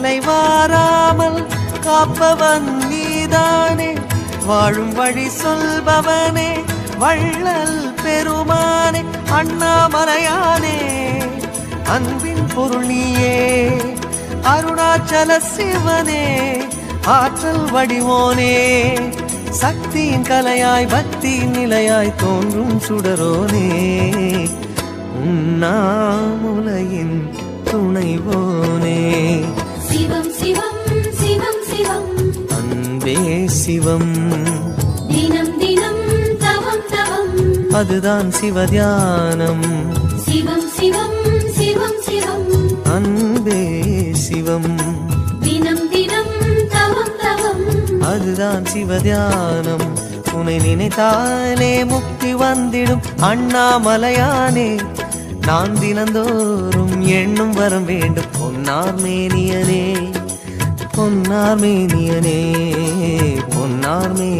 நிலை வாராமல் காப்பவன் நீதானே, வாழும் வழி சொல்பவனே, வள்ளல் பெருமானே, அண்ணாமலையானே, அன்பின் பொருள் நீயே, அருணாச்சல சிவனே, ஆற்றல் வடிவோனே, சக்தியின் கலையாய் பக்தியின் நிலையாய் தோன்றும் சுடரோனே, உண்ணாமுலையின் துணைவோனே. சிவம் சிவம் சிவம் சிவம் அன்பே சிவம், தினம் தினம் தவம் தவம், அதுதான் சிவதியானம். சிவம் சிவம் சிவம் சிவம் அன்பே சிவம், தினம் தினம் தவம் தவம், அதுதான் சிவதியானம். உன்னை நினைத்தாலே முக்தி வந்திடும் அண்ணாமலையானே, நான் தினந்தோறும் எண்ணும் வரம் வேண்டும். பொன்னார் மேனியனே, பொன்னார் மேனியனே, பொன்னார் மேனியனே.